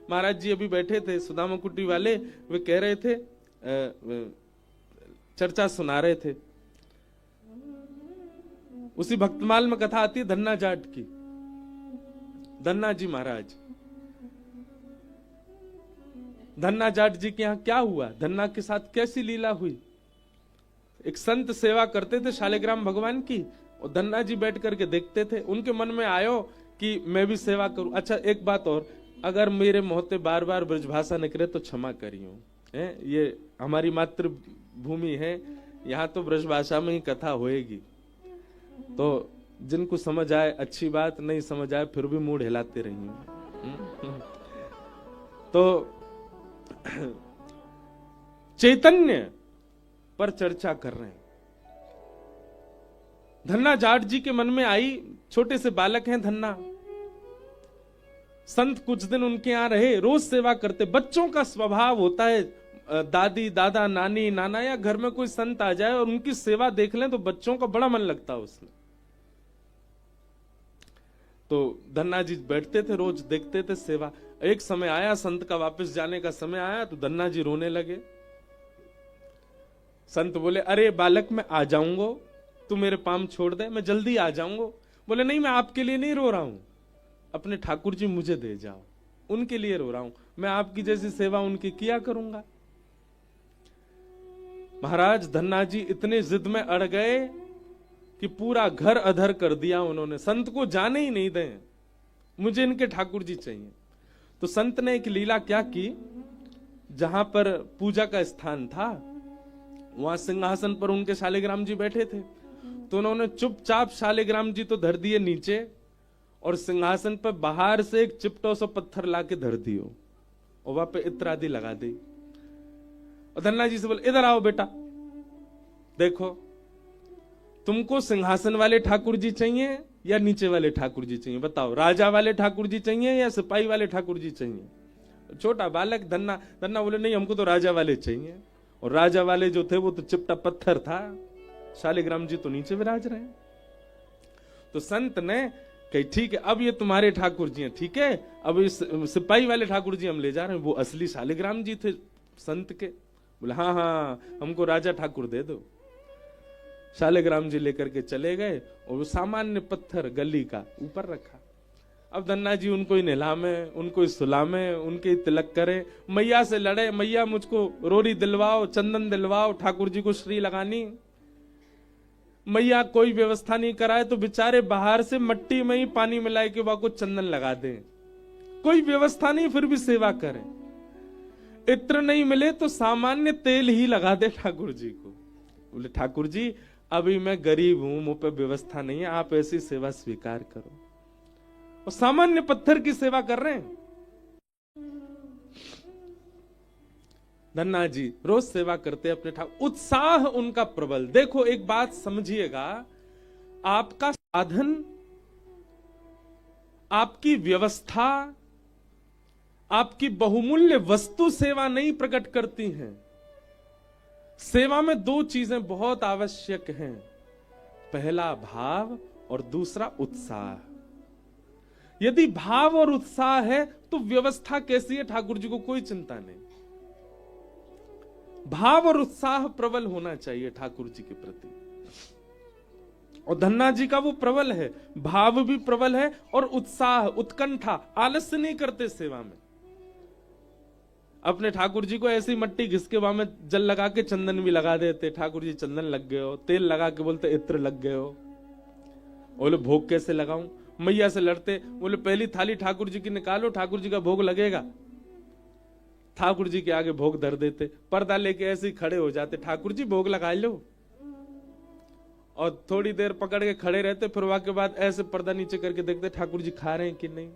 महाराज जी अभी बैठे थे, सुदामा कुटी वाले, वे कह रहे थे, चर्चा सुना रहे थे। उसी भक्तमाल में कथा आती है धन्ना जाट की। धन्ना जी महाराज, धन्ना जाट जी के यहां क्या हुआ, धन्ना के साथ कैसी लीला हुई। एक संत सेवा करते थे शालिग्राम भगवान की, और धन्ना जी बैठ करके देखते थे। उनके मन में आयो कि मैं भी सेवा करूं। अच्छा एक बात और, अगर मेरे मुंह बार बार ब्रजभाषा निकले तो क्षमा करियो, ये हमारी मातृभूमि है, यहाँ तो ब्रजभाषा में ही कथा होएगी। तो जिनको समझ आए अच्छी बात, नहीं समझ आए फिर भी मूड हिलाते रहिए। तो चैतन्य पर चर्चा कर रहे हैं। धन्ना जाट जी के मन में आई, छोटे से बालक हैं धन्ना, संत कुछ दिन उनके यहां रहे, रोज सेवा करते। बच्चों का स्वभाव होता है, दादी दादा नानी नाना या घर में कोई संत आ जाए और उनकी सेवा देख लें तो बच्चों का बड़ा मन लगता है उसमें। तो धन्ना जी बैठते थे, रोज देखते थे सेवा। एक समय आया संत का वापस जाने का समय आया, तो धन्ना जी रोने लगे। संत बोले, अरे बालक मैं आ जाऊंगा, तू मेरे पाम छोड़ दे, मैं जल्दी आ जाऊंगा। बोले नहीं, मैं आपके लिए नहीं रो रहा हूं, अपने ठाकुर जी मुझे दे जाओ, उनके लिए रो रहा हूं, मैं आपकी जैसी सेवा उनकी किया करूंगा। महाराज धन्ना जी इतने जिद में अड़ गए कि पूरा घर अधर कर दिया उन्होंने, संत को जाने ही नहीं दें, मुझे इनके ठाकुर जी चाहिए। तो संत ने एक लीला क्या की, जहां पर पूजा का स्थान था वहां सिंहासन पर उनके शालिग्राम जी बैठे थे, तो उन्होंने चुपचाप शालिग्राम जी तो धर दिए नीचे, और सिंहासन पर बाहर से एक चिपटो सा पत्थर लाके धर दियो, और वहां पे इत्र आदि लगा दी। और धन्ना जी से बोले, इधर आओ बेटा, देखो तुमको सिंहासन वाले ठाकुर जी चाहिए या नीचे वाले ठाकुर जी चाहिए, बताओ, राजा वाले ठाकुर जी चाहिए या सिपाही वाले ठाकुर जी चाहिए। छोटा बालक धन्ना बोले, नहीं हमको तो राजा वाले चाहिए। और राजा वाले जो थे वो तो चिपटा पत्थर था, शालिग्राम जी तो नीचे विराज रहे। तो संत ने कही, ठीक है अब ये तुम्हारे ठाकुर जी हैं, ठीक है, अब इस सिपाही वाले ठाकुर जी हम ले जा रहे हैं। वो असली शालिग्राम जी थे संत के। बोले हाँ हाँ हमको राजा ठाकुर दे दो। शालिग्राम जी लेकर के चले गए, और वो सामान्य पत्थर गली का ऊपर रखा। अब धन्ना जी उनको ही नहलामे, उनको ही सुलामे, उनके ही तिलक करे, मैया से लड़े, मैया मुझको रोरी दिलवाओ, चंदन दिलवाओ, ठाकुर जी को श्री लगानी। मैया कोई व्यवस्था नहीं कराए तो बेचारे बाहर से मट्टी में ही पानी मिलाए के वहां को चंदन लगा दे, कोई व्यवस्था नहीं, फिर भी सेवा करें। इत्र नहीं मिले तो सामान्य तेल ही लगा दे ठाकुर जी को। बोले ठाकुर जी अभी मैं गरीब हूं, मुंह पे व्यवस्था नहीं है, आप ऐसी सेवा स्वीकार करो। और सामान्य पत्थर की सेवा कर रहे हैं। धन्ना जी रोज सेवा करते अपने ठाकुर, उत्साह उनका प्रबल। देखो एक बात समझिएगा, आपका साधन, आपकी व्यवस्था, आपकी बहुमूल्य वस्तु सेवा नहीं प्रकट करती हैं। सेवा में दो चीजें बहुत आवश्यक हैं, पहला भाव और दूसरा उत्साह। यदि भाव और उत्साह है तो व्यवस्था कैसी है ठाकुर जी को कोई चिंता नहीं। भाव और उत्साह प्रबल होना चाहिए ठाकुर जी के प्रति, और धन्ना जी का वो प्रबल है, भाव भी प्रबल है और उत्साह, उत्कंठा, आलस्य नहीं करते सेवा में। अपने ठाकुर जी को ऐसी मट्टी घिस के वहां में जल लगा के चंदन भी लगा देते, ठाकुर जी चंदन लग गए हो, तेल लगा के बोलते इत्र लग गए हो। बोले भोग कैसे लगाऊं, मैया से लड़ते, बोले पहली थाली ठाकुर जी की निकालो, ठाकुर जी का भोग लगेगा। ठाकुर जी के आगे भोग धर देते, पर्दा लेके ऐसे ही खड़े हो जाते, ठाकुर जी भोग लगा लो, और थोड़ी देर पकड़ के खड़े रहते, फिर वहां के बाद ऐसे पर्दा नीचे करके देखते ठाकुर जी खा रहे हैं कि नहीं।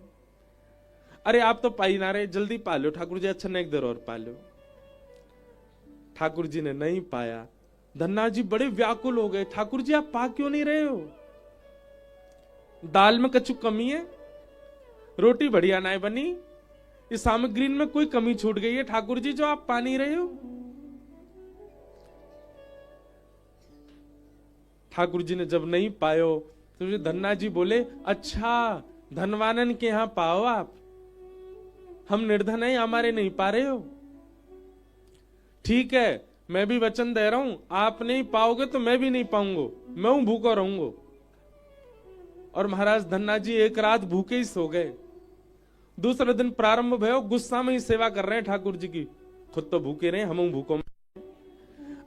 अरे आप तो पाई ना रहे, जल्दी पा लो ठाकुर जी, अच्छा नहीं एक देर और पा लो। ठाकुर जी ने नहीं पाया, धन्ना जी बड़े व्याकुल हो गए, ठाकुर जी आप पा क्यों नहीं रहे हो, दाल में कछु कमी है, रोटी बढ़िया ना बनी, इस सामग्री में कोई कमी छूट गई है ठाकुर जी जो आप पा नहीं रहे हो। ठाकुर जी ने जब नहीं पायो तो धन्ना जी बोले, अच्छा धनवानन के यहां पाओ आप, हम निर्धन हैं, हमारे नहीं पा रहे हो। ठीक है, मैं भी वचन दे रहा हूं, आप नहीं पाओगे तो मैं भी नहीं पाऊंगा, मैं हूं भूखा रहूंगा। और महाराज धन्ना जी एक रात भूखे ही सो गए। दूसरे दिन प्रारंभ भयो, गुस्सा में ही सेवा कर रहे हैं ठाकुर जी की। खुद तो भूखे रहे, हम भूखों।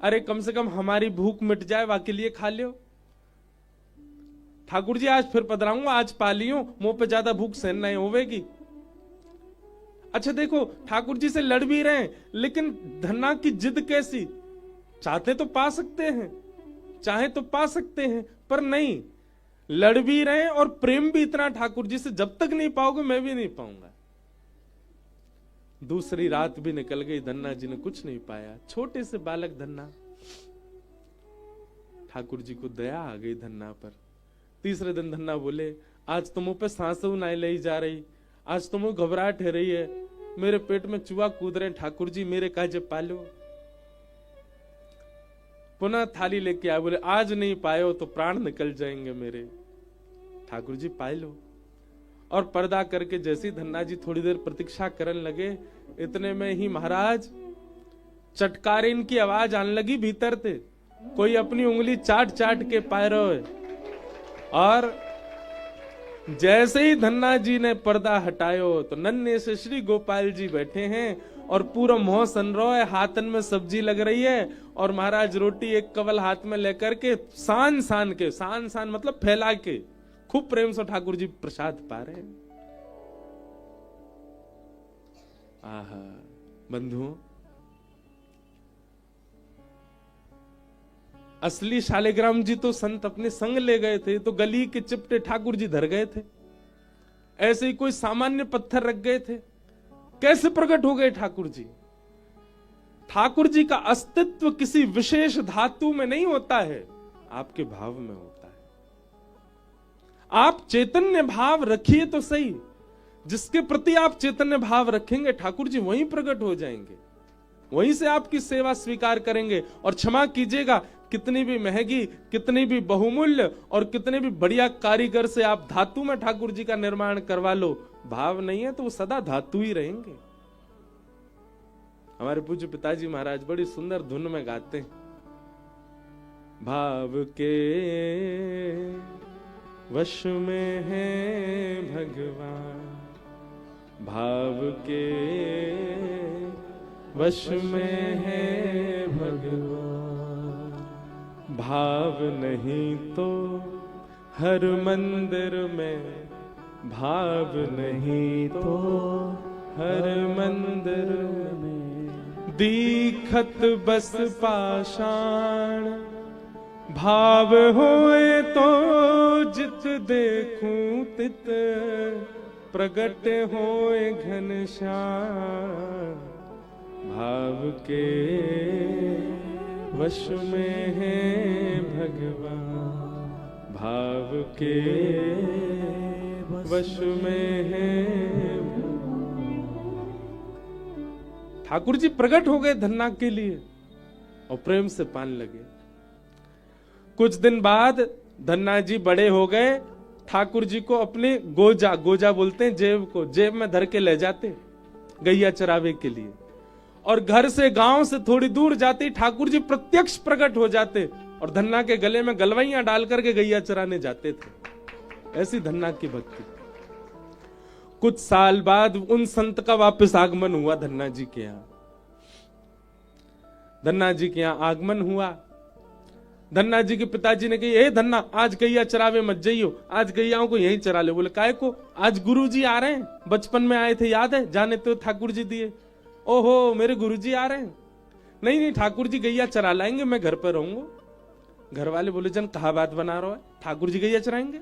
अरे कम से कम हमारी भूख मिट जाए, वाके लिए खा लियो। ठाकुर जी आज फिर पधराऊंगा, आज पा लियो, मुंह पे ज्यादा भूख सहन नहीं होवेगी। अच्छा देखो, ठाकुर जी से लड़ भी रहे हैं, लेकिन धन्ना की जिद कैसी। चाहते तो पा सकते हैं, चाहे तो पा सकते हैं, पर नहीं, लड़ भी रहे हैं और प्रेम भी इतना ठाकुर जी से, जब तक नहीं पाओगे मैं भी नहीं पाऊंगा। दूसरी रात भी निकल गई, धन्ना जी ने कुछ नहीं पाया। छोटे से बालक धन्ना, ठाकुर जी को दया आ गई धन्ना पर। तीसरे दिन धन्ना बोले, आज तो मुंह पे सांसों नहीं ले जा रही, आज तो मुंह घबराहट हो रही है, मेरे पेट में चूहा कूद रहे, ठाकुर जी मेरे काजे पालो। पुनः थाली लेके आए, बोले आज नहीं पाए तो प्राण निकल जाएंगे मेरे। ठाकुर जी पाए लो। और पर्दा करके जैसी धन्ना जी थोड़ी देर प्रतीक्षा करने लगे, इतने में ही महाराज चटकारीन की आवाज आने लगी भीतर से। कोई अपनी उंगली चाट चाट के पाए रहे। और जैसे ही धन्ना जी ने पर्दा हटायो तो नन्हे से श्री गोपाल जी बैठे हैं और पूरा मोह सन रहा है, हाथन में सब्जी लग रही है और महाराज रोटी एक कवल हाथ में लेकर के सान सान मतलब फैला के खूब प्रेम से ठाकुर जी प्रसाद पा रहे। आहा बंधुओं, असली शालिग्राम जी तो संत अपने संग ले गए थे, तो गली के चिपटे ठाकुर जी धर गए थे। ऐसे ही कोई सामान्य पत्थर रख गए थे, कैसे प्रकट हो गए ठाकुर जी। ठाकुर जी का अस्तित्व किसी विशेष धातु में नहीं होता है, आपके भाव में होता है। आप चैतन्य भाव रखिए तो सही, जिसके प्रति आप चैतन्य भाव रखेंगे ठाकुर जी वहीं प्रकट हो जाएंगे, वहीं से आपकी सेवा स्वीकार करेंगे। और क्षमा कीजिएगा, कितनी भी महंगी, कितनी भी बहुमूल्य और कितने भी बढ़िया कारीगर से आप धातु में ठाकुर जी का निर्माण करवा लो, भाव नहीं है तो वो सदा धातु ही रहेंगे। हमारे पूज्य पिताजी महाराज बड़ी सुंदर धुन में गाते हैं, भाव के वश में है भगवान, भाव के वश में है भगवान, भाव नहीं तो हर मंदिर में, भाव नहीं तो हर मंदिर में, दीखत बस पाषाण, भाव होए तो जित देखूं तित, प्रगट होए घनश्याम, भाव के वश में है भगवान, भाव के वश में है। ठाकुर जी प्रकट हो गए धन्ना के लिए और प्रेम से पान लगे। कुछ दिन बाद धन्ना जी बड़े हो गए, ठाकुर जी को अपने गोजा बोलते हैं जेब को, जेब में धर के ले जाते गैया चरावे के लिए। और घर से गांव से थोड़ी दूर जाते ठाकुर जी प्रत्यक्ष प्रकट हो जाते और धन्ना के गले में गलवैया डाल करके गैया चराने जाते थे। ऐसी धन्ना की भक्ति। कुछ साल बाद उन संत का वापस आगमन हुआ धन्ना जी के यहाँ। धन्ना जी के यहाँ आगमन हुआ। धन्ना जी के पिताजी ने कही, ए धन्ना आज गैया चरावे मत जाइयो, आज गैयाओं को यहीं चरा ले। बोले काहे को? आज गुरुजी आ रहे हैं, बचपन में आए थे याद है, जाने तो ठाकुर जी दिए। ओहो मेरे गुरुजी आ रहे हैं। नहीं नहीं ठाकुर जी गैया चरा लाएंगे, मैं घर पर रहूंगा। घर वाले बोले जन कहा बात बना रहा है, ठाकुर जी गैया चराएंगे।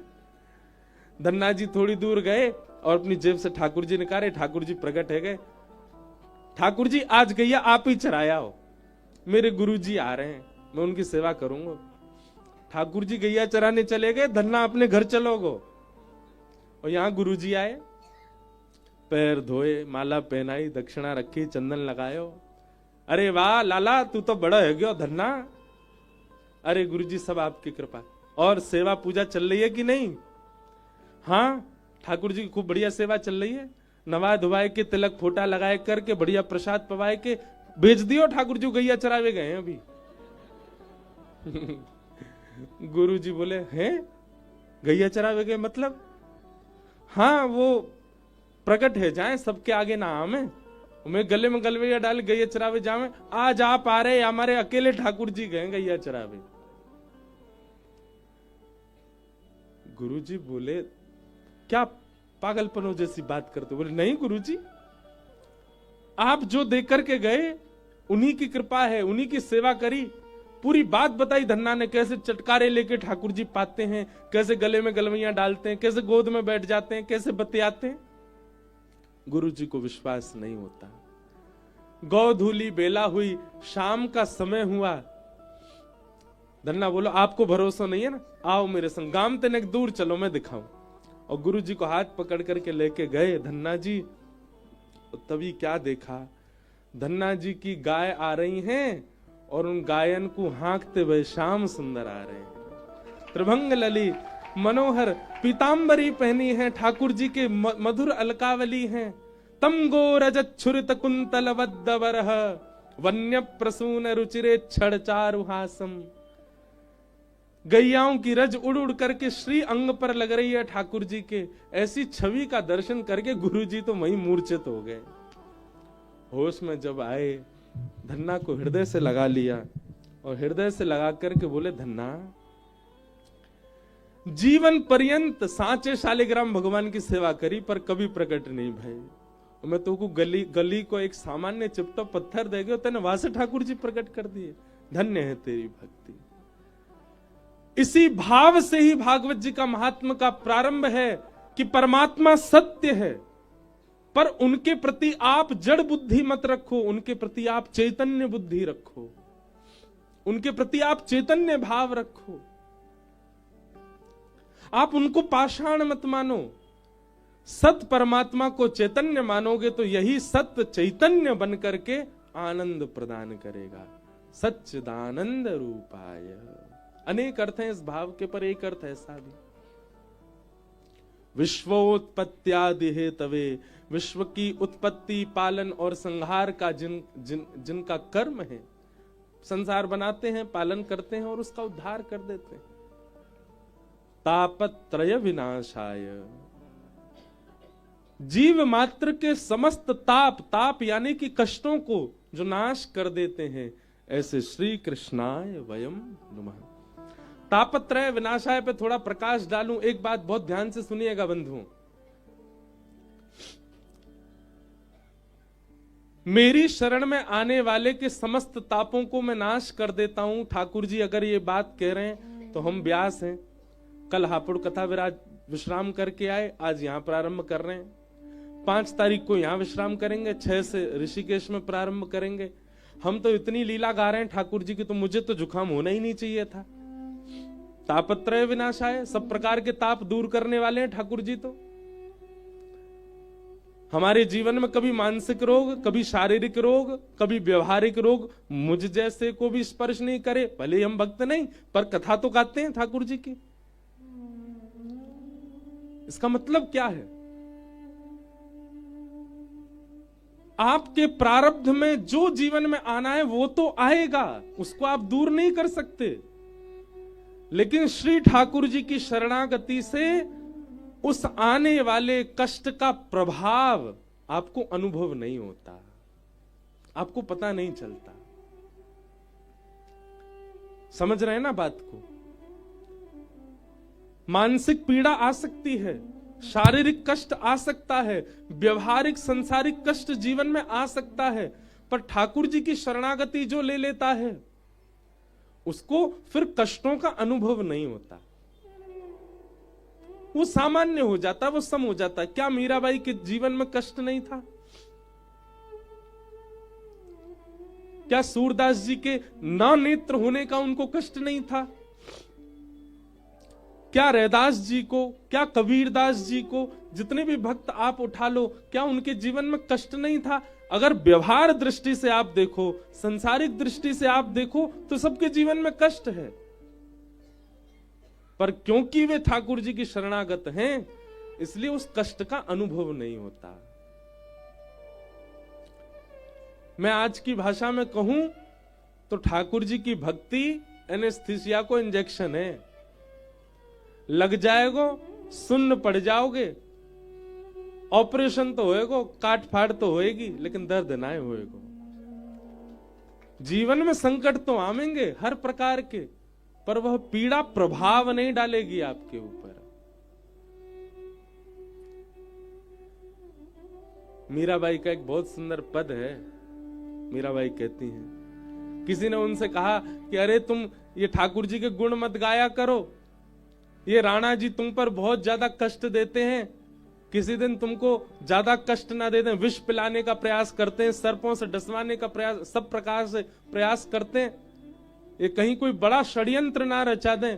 धन्ना जी थोड़ी दूर गए और अपनी जेब से ठाकुर जी निकाले, ठाकुर जी प्रकट है गए। ठाकुर जी आज गैया आप ही चराया हो, मेरे गुरुजी आ रहे हैं, मैं उनकी सेवा करूंगा। ठाकुर जी गैया चराने चले गए, धन्ना अपने घर चलोगो। और यहां गुरुजी आए, पैर धोए, माला पहनाई, दक्षिणा रखी, चंदन लगायो। अरे वाह लाला तू तो बड़ा है गयो धन्ना। अरे गुरुजी सब आपकी कृपा। और सेवा पूजा चल रही है कि नहीं? हाँ ठाकुर जी की खूब बढ़िया सेवा चल रही है। नवा धुवाए के, तिलक फोटा लगाए करके, बढ़िया प्रसाद पवाए के भेज दियो। ठाकुर जी गैया चरावे गए हैं अभी। गुरु जी बोले, हैं गैया चरावे गए मतलब? हाँ, वो प्रकट है जाए, सबके आगे ना आमे, मैं गले में गलवैया डाल गैया चरावे जावे। आज आप आ रहे, हमारे अकेले ठाकुर जी गए गैया चरावे। गुरु जी बोले, क्या पागलपनों जैसी बात करते? बोले, नहीं गुरु जी, आप जो देकर के गए उन्हीं की कृपा है, उन्हीं की सेवा करी। पूरी बात बताई धन्ना ने, कैसे चटकारे लेके ठाकुर जी पाते हैं, कैसे गले में गलवैया डालते हैं, कैसे गोद में बैठ जाते हैं, कैसे बतियाते हैं। गुरु जी को विश्वास नहीं होता। गौधूली बेला हुई, शाम का समय हुआ। धन्ना बोलो, आपको भरोसा नहीं है ना, आओ मेरे संग, गांव तक दूर चलो, मैं दिखाऊं। और गुरु जी को हाथ पकड़ करके लेके गए धन्ना जी। तभी क्या देखा, धन्ना जी की गाय आ रही हैं और उन गायन को हाँकते हुए श्याम सुंदर आ रहे हैं। त्रिभंग लली मनोहर पीतांबरी पहनी है, ठाकुर जी के मधुर अलकावली हैं। तम गो रजत छुरित कुंतल वद्दवरह, वन्य प्रसून रुचिरे क्षण चारुहासम। गैयाओं की रज उड़ उड़ करके श्री अंग पर लग रही है ठाकुर जी के। ऐसी छवि का दर्शन करके गुरु जी तो वहीं मूर्छित हो गए। होश में जब आए, धन्ना को हृदय से लगा लिया और हृदय से लगा करके बोले, धन्ना जीवन पर्यंत सांचे शालिग्राम भगवान की सेवा करी पर कभी प्रकट नहीं भाई। मैं तो को गली को एक सामान्य चिपटा पत्थर दे गए, तेने वहां से ठाकुर जी प्रकट कर दिए। धन्य है तेरी भक्ति। इसी भाव से ही भागवत जी का महात्म का प्रारंभ है कि परमात्मा सत्य है, पर उनके प्रति आप जड़ बुद्धि मत रखो, उनके प्रति आप चैतन्य बुद्धि रखो, उनके प्रति आप चैतन्य भाव रखो। आप उनको पाषाण मत मानो, सत परमात्मा को चैतन्य मानोगे तो यही सत्य चैतन्य बन करके आनंद प्रदान करेगा। सच्चिदानंद रूपाय। अनेक अर्थ हैं इस भाव के, पर एक अर्थ ऐसा भी, विश्वोत्पत्त्यादि हेतवे, विश्व की उत्पत्ति, पालन और संहार का जिनका कर्म है, संसार बनाते हैं, पालन करते हैं और उसका उद्धार कर देते हैं। तापत्रय विनाशाय, जीव मात्र के समस्त ताप यानी कि कष्टों को जो नाश कर देते हैं, ऐसे श्री कृष्णाय वयम नमः। तापत्रय विनाशाय पे थोड़ा प्रकाश डालूं। एक बात बहुत ध्यान से सुनिएगा बंधुओं, मेरी शरण में आने वाले के समस्त तापों को मैं नाश कर देता हूं। ठाकुर जी अगर ये बात कह रहे हैं तो हम व्यास हैं, कल हापुड़ कथा विश्राम करके आए, आज यहां प्रारंभ कर रहे हैं। 5 तारीख को यहां विश्राम करेंगे, 6 से ऋषिकेश में प्रारंभ करेंगे। हम तो इतनी लीला गा रहे हैं ठाकुर जी की, तो मुझे तो जुकाम होना ही नहीं चाहिए था। तापत्रय विनाशाय, सब प्रकार के ताप दूर करने वाले हैं ठाकुर जी। तो हमारे जीवन में कभी मानसिक रोग, कभी शारीरिक रोग, कभी व्यवहारिक रोग मुझ जैसे को भी स्पर्श नहीं करे। भले हम भक्त नहीं, पर कथा तो गाते हैं ठाकुर जी की। इसका मतलब क्या है? आपके प्रारब्ध में जो जीवन में आना है वो तो आएगा, उसको आप दूर नहीं कर सकते। लेकिन श्री ठाकुर जी की शरणागति से उस आने वाले कष्ट का प्रभाव आपको अनुभव नहीं होता, आपको पता नहीं चलता। समझ रहे हैं ना बात को? मानसिक पीड़ा आ सकती है, शारीरिक कष्ट आ सकता है, व्यवहारिक संसारिक कष्ट जीवन में आ सकता है, पर ठाकुर जी की शरणागति जो ले लेता है उसको फिर कष्टों का अनुभव नहीं होता। वो सामान्य हो जाता, वो सम हो जाता है। क्या मीराबाई के जीवन में कष्ट नहीं था? क्या सूरदास जी के ना नेत्र होने का उनको कष्ट नहीं था? क्या रैदास जी को, क्या कबीरदास जी को, जितने भी भक्त आप उठा लो, क्या उनके जीवन में कष्ट नहीं था? अगर व्यवहार दृष्टि से आप देखो, संसारिक दृष्टि से आप देखो, तो सबके जीवन में कष्ट है, पर क्योंकि वे ठाकुर जी की शरणागत हैं, इसलिए उस कष्ट का अनुभव नहीं होता। मैं आज की भाषा में कहूं तो ठाकुर जी की भक्ति एनेस्थीसिया को इंजेक्शन है। लग जाएगो, सुन्न पड़ जाओगे, ऑपरेशन तो होएगो, काट फाड़ तो होएगी, लेकिन दर्द ना होएगो। जीवन में संकट तो आवेंगे हर प्रकार के, पर वह पीड़ा प्रभाव नहीं डालेगी आपके ऊपर। मीराबाई का एक बहुत सुंदर पद है। मीराबाई कहती हैं, किसी ने उनसे कहा कि अरे तुम ये ठाकुर जी के गुण मत गाया करो, ये राणा जी तुम पर बहुत ज्यादा कष्ट देते हैं, किसी दिन तुमको ज्यादा कष्ट ना दे दें, विष पिलाने का प्रयास करते हैं, सर्पों से डसवाने का प्रयास, सब प्रकार से प्रयास करते हैं, ये कहीं कोई बड़ा षड्यंत्र ना रचा दें।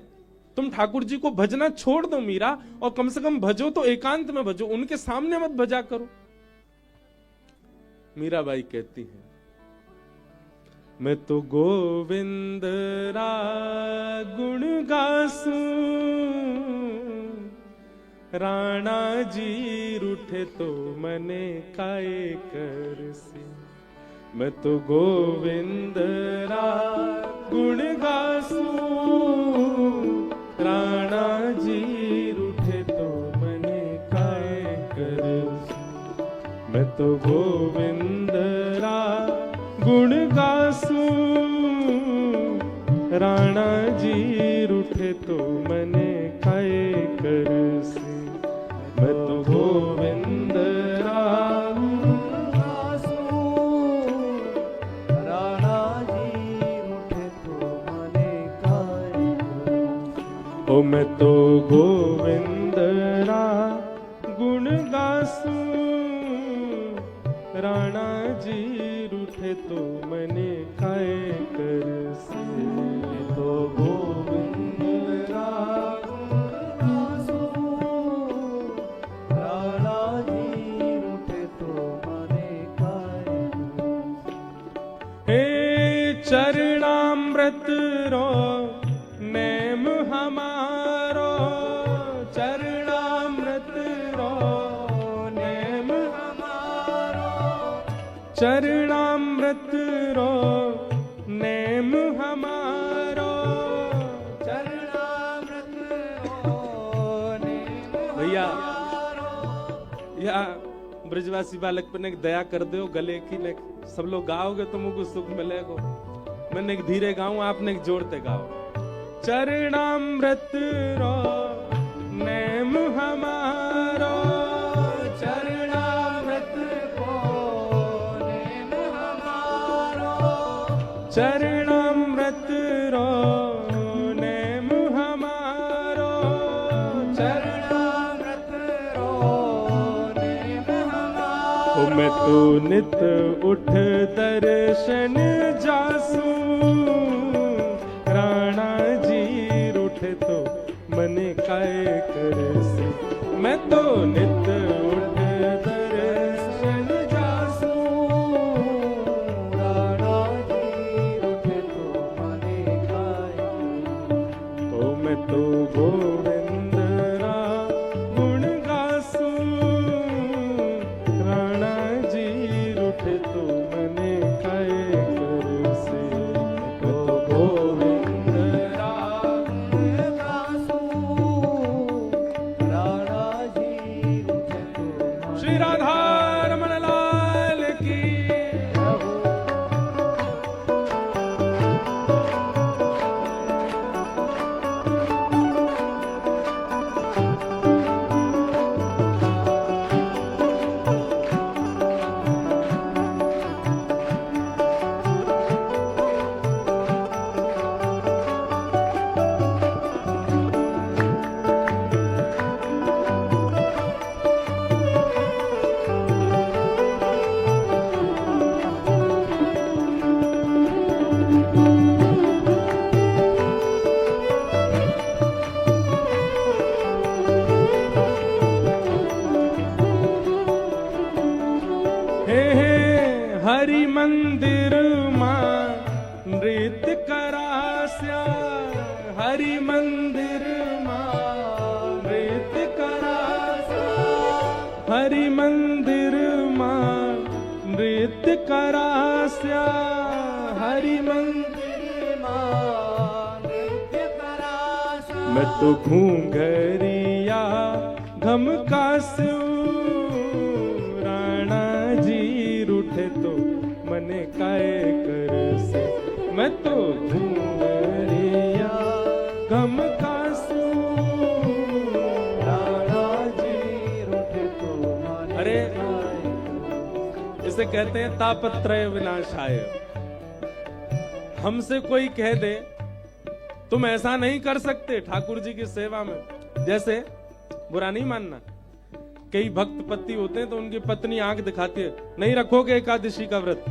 तुम ठाकुर जी को भजना छोड़ दो मीरा, और कम से कम भजो तो एकांत में भजो, उनके सामने मत भजा करो। मीराबाई कहती है, मैं तो गोविंद रा गुण गासूं, राणा जी रूठे तो मने काए करसी। मैं तो गोविंद रा गुण गासूं, राणा जी रूठे तो मने काए करसी। मैं तो गोविंद रा गुण गासूं, राणा जी रूठे तो मने काए करसी। मैं तो गोविंद रा गुण गासूं, राणा जी रूठे तो मने काए करसी। ओ मैं तो गोविंद रा गुण गासूं, राणा जी रूठे तो मने काए करसी। तो गोविंद रा गुण गासूं, राणा जी रूठे तो मने काए करसी। हे चरणामृत रो नेम हमारो, चरणामृत रो नेम हमारो, चरणामृत रो नेम हमारो, चरणामृत रो नेम। भैया या ब्रजवासी बालक पर ने दया कर दो, गले की ने सब लोग गाओगे तो मुझको सुख मिलेगा। मैंने एक धीरे गाऊं, आपने एक जोड़ते गाओ। चरणामृत रो नेम हमारो, चरणामृत को नेम हमारो, चरणामृत रो नेम हमारो, चरणामृत रो नेम हमारो। ओ मैं तो नित उठ दर्शन जासूं, राणा जी रूठे तो मने काए करसी। मैं तो नित उठ दर्शन जासूं, राणा जी रूठे तो मने काए करसी। ओ मैं तो गोविंद रा गुण गासूं, राणा जी रूठे तो मने काए करसी। मैं तो गोविंद रा गुण गासूं, राणा जी रूठे तो। श्री राधा रमण लाल की। हरि मंदिर मां नृत्य करास्या, हरि मंदिर मां नृत्य करास्या, हरि मंदिर मां नृत्य करास्या हरि मंदिर मां नृत्य करास्या। मैं तो घूंघरिया घमकास्यू राणा जी रूठे तो मने काय कर से। मैं तो घूंघरिया घमकास्यू राणा जी रूठे तो मने। अरे इसे कहते हैं तापत्रय विनाशाय। हमसे कोई कह दे तुम ऐसा नहीं कर सकते ठाकुर जी की सेवा में, जैसे बुरा नहीं मानना, कई भक्त पति होते हैं तो उनकी पत्नी आंख दिखाती है, नहीं रखोगे एकादशी का व्रत,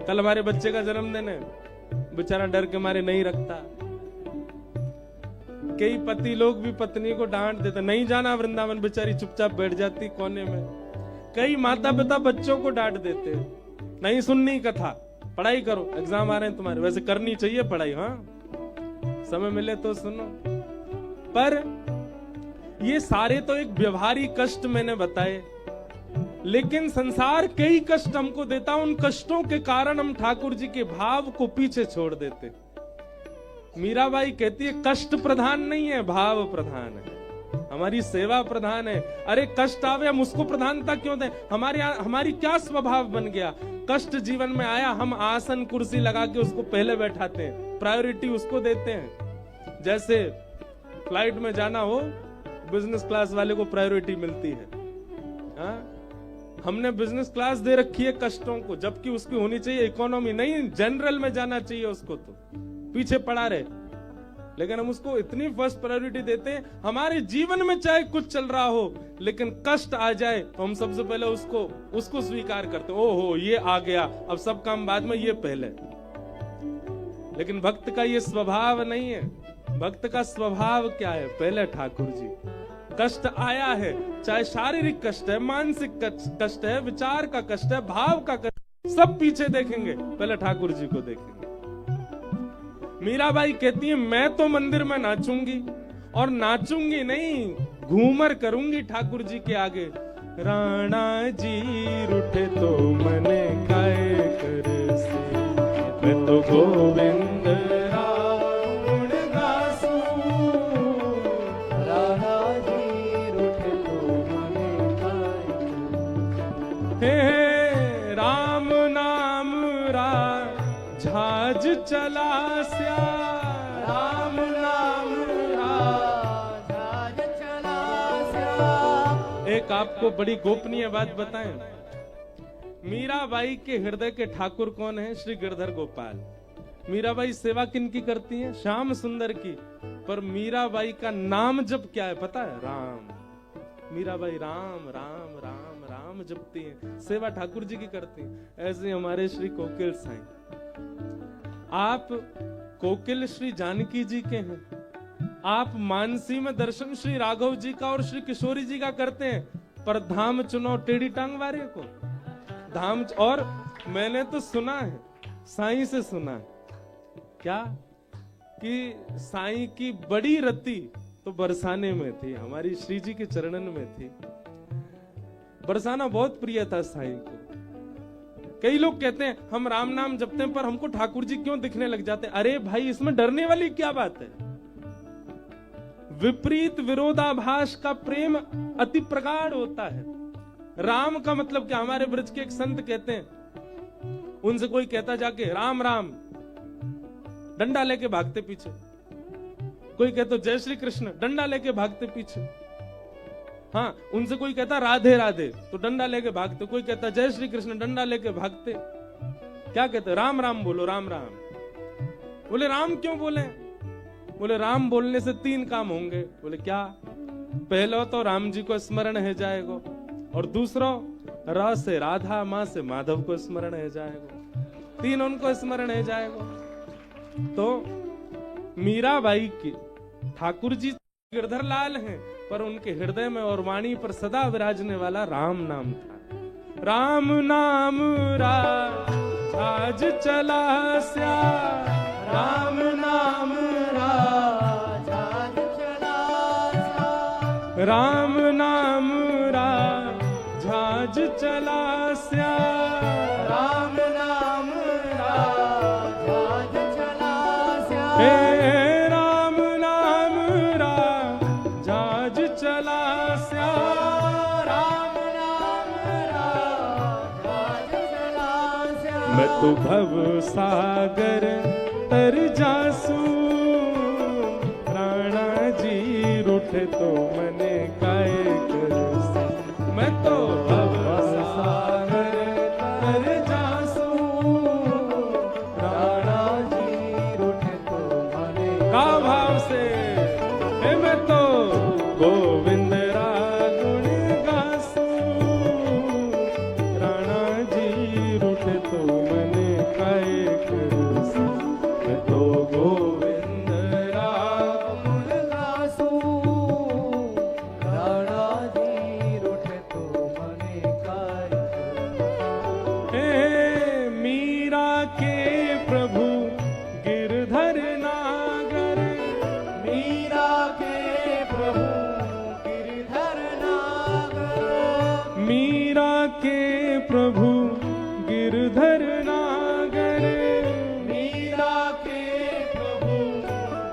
कल हमारे बच्चे का जन्मदिन है, बेचारा डर के मारे नहीं रखता। कई पति लोग भी पत्नी को डांट देते, नहीं जाना वृंदावन, बेचारी चुपचाप बैठ जाती कोने में। कई माता पिता बच्चों को डांट देते, नहीं सुननी कथा, पढ़ाई करो, एग्जाम आ रहे हैं तुम्हारे। वैसे करनी चाहिए पढ़ाई, हाँ समय मिले तो सुनो। पर ये सारे तो एक व्यवहारिक कष्ट मैंने बताए, लेकिन संसार कई कष्ट हमको देता, उन कष्टों के कारण हम ठाकुर जी के भाव को पीछे छोड़ देते। मीराबाई कहती है कष्ट प्रधान नहीं है, भाव प्रधान है, हमारी सेवा प्रधान है। अरे कष्ट आवे हम उसको प्रधानता क्यों दें? हमारी क्या स्वभाव बन गया, कष्ट जीवन में आया हम आसन कुर्सी लगा के उसको पहले बैठाते हैं, प्रायोरिटी उसको देते हैं। जैसे फ्लाइट में जाना हो, बिजनेस क्लास वाले को प्रायोरिटी मिलती है, हाँ? हमने बिजनेस क्लास दे रखी है कष्टों को, जबकि उसकी होनी चाहिए इकोनॉमी, नहीं जनरल में जाना चाहिए उसको, तो पीछे पड़ा रहे। लेकिन हम उसको इतनी फर्स्ट प्रायोरिटी देते हैं, हमारे जीवन में चाहे कुछ चल रहा हो लेकिन कष्ट आ जाए तो हम सबसे पहले उसको स्वीकार करते, ओहो ये आ गया, अब सब काम बाद में, ये पहले। लेकिन भक्त का ये स्वभाव नहीं है। भक्त का स्वभाव क्या है? पहले ठाकुर जी। कष्ट आया है, चाहे शारीरिक कष्ट है, मानसिक कष्ट है, विचार का कष्ट है, भाव का कष्ट, सब पीछे देखेंगे, पहले ठाकुर जी को देखेंगे। मीराबाई कहती है मैं तो मंदिर में नाचूंगी, और नाचूंगी नहीं, घूमर करूंगी ठाकुर जी के आगे। राणा जी रूठे तो मने काय कर से, मैं तो गोविंद राम गासू। राणा जी रूठे तो मने काय कर। हे राम नाम झाज चला स्या, राम नाम झाज चला स्या। एक आपको बड़ी गोपनीय बात बताएं, मीराबाई के हृदय के ठाकुर कौन है? श्री गिरधर गोपाल। मीराबाई सेवा किनकी करती है? श्याम सुंदर की। पर मीराबाई का नाम जप क्या है पता है? राम। मीराबाई राम राम राम राम जपती है, सेवा ठाकुर जी की करती है। ऐसे हमारे श्री कोकिल साईं, आप कोकिल श्री जानकी जी के हैं, आप मानसी में दर्शन श्री राघव जी का और श्री किशोरी जी का करते हैं, पर धाम चुनो टेढ़ी टांग वाले को धाम। और मैंने तो सुना है, साईं से सुना है क्या, कि साईं की बड़ी रति तो बरसाने में थी, हमारी श्री जी के चरणन में थी। बरसाना बहुत प्रिय था साईं को। कई लोग कहते हैं हम राम नाम जपते हैं पर हमको ठाकुर जी क्यों दिखने लग जाते हैं? अरे भाई इसमें डरने वाली क्या बात है? विपरीत विरोधाभास का प्रेम अति प्रगाढ़ होता है। राम का मतलब क्या? हमारे ब्रज के एक संत कहते हैं, उनसे कोई कहता जाके राम राम, डंडा लेके भागते पीछे। कोई कहता जय श्री कृष्ण, डंडा लेके भागते पीछे। हाँ, उनसे कोई कहता राधे राधे तो डंडा लेके भागते। कोई कहता जय श्री कृष्ण, डंडा लेके भागते। क्या कहते? राम राम बोलो, राम राम। बोले राम क्यों बोले? बोले राम बोलने से 3 काम होंगे। बोले क्या? पहला तो राम जी को स्मरण है जाएगा, और दूसरा र से राधा, माँ से माधव को स्मरण है जाएगा, 3 उनको स्मरण है जाएगा। तो मीराबाई की ठाकुर जी गिरधर लाल हैं, पर उनके हृदय में और वाणी पर सदा विराजने वाला राम नाम था। राम नाम राज चला स्या, राम नाम राज चला स्या, राम नाम राज जहाज चला श्याम, राम नाम राज चला श्याम, हे राम नाम जहाज चला श्याम, राम नाम राज चला श्याम। मैं तो भव सागर तर जासू, राणा जी रूठे तो मने काय करसू। मैं तो भव सागर तर जासू, राणा जी रूठे तो मने का भाव से हे मैं तो गोविंद रा गुण गासू, राणा जी रूठे तो मने काय करसू। मैं तो गोविंद रा गुण गासू, राणा जी रूठे तो मने काय करसू। हे मीरा के प्रभु गिरधर नागर, मीरा के प्रभु गिरधर नागर, मीरा के प्रभु गिरधर नागर, मीरा के प्रभु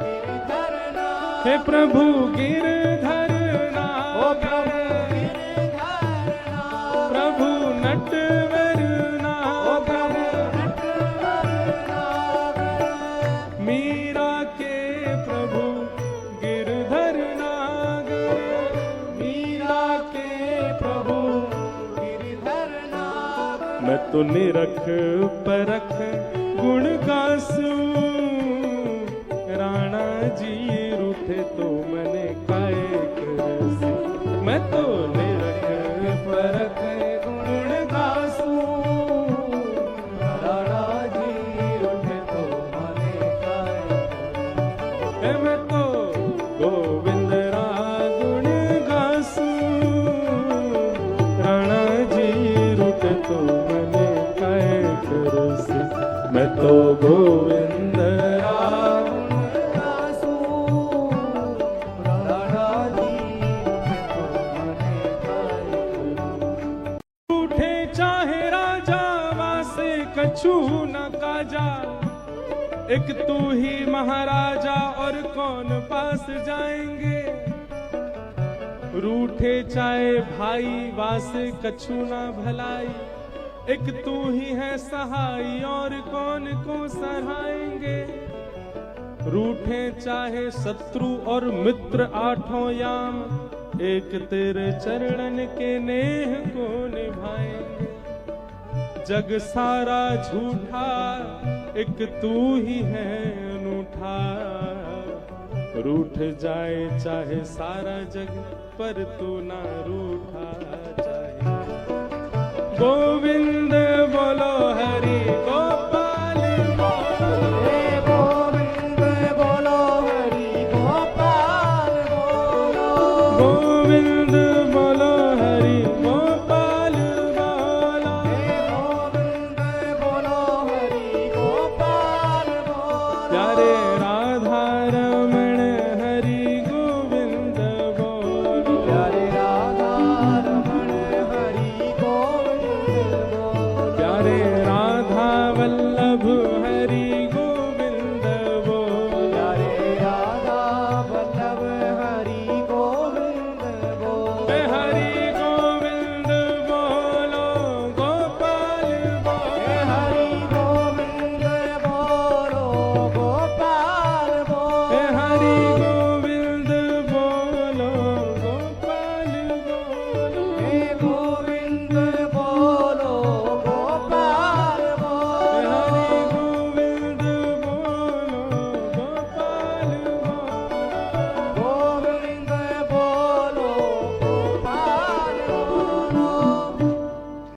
गिरधर नागर। हे प्रभु गिरधर ओ नागर, प्रभु गिरधर नागर, प्रभु नटवर ओ प्रभु नागर, नटवर नागर। मीरा के प्रभु गिरधर नागर, मीरा के प्रभु गिरधर नागर। मैं तो निरख परख गुण गासू, राणा जी रूठे तो मने काय करसू। मैं तो निरख परख गुण गासू, राणा जी रूठे तो मने काय करसू। हे मैं तो गोविंद रा गुण गासू, राणा जी रूठे तो मने काय करसू। मैं तो गोविंद रा गासू, राणा जी रूठे तो मने काय करसू। रूठे चाहे राजा वासे कछु न काजा, एक तू ही महाराजा और कौन पास जाएंगे। रूठे चाहे भाई वासे कछु न भलाई, एक तू ही है सहाय और कौन को सहाएंगे। रूठे चाहे शत्रु और मित्र आठों याम, एक तेरे चरणन के नेह को निभाएंगे। जग सारा झूठा एक तू ही है अनूठा, रूठ जाए चाहे सारा जग पर तू ना रूठा जाए। गोविंद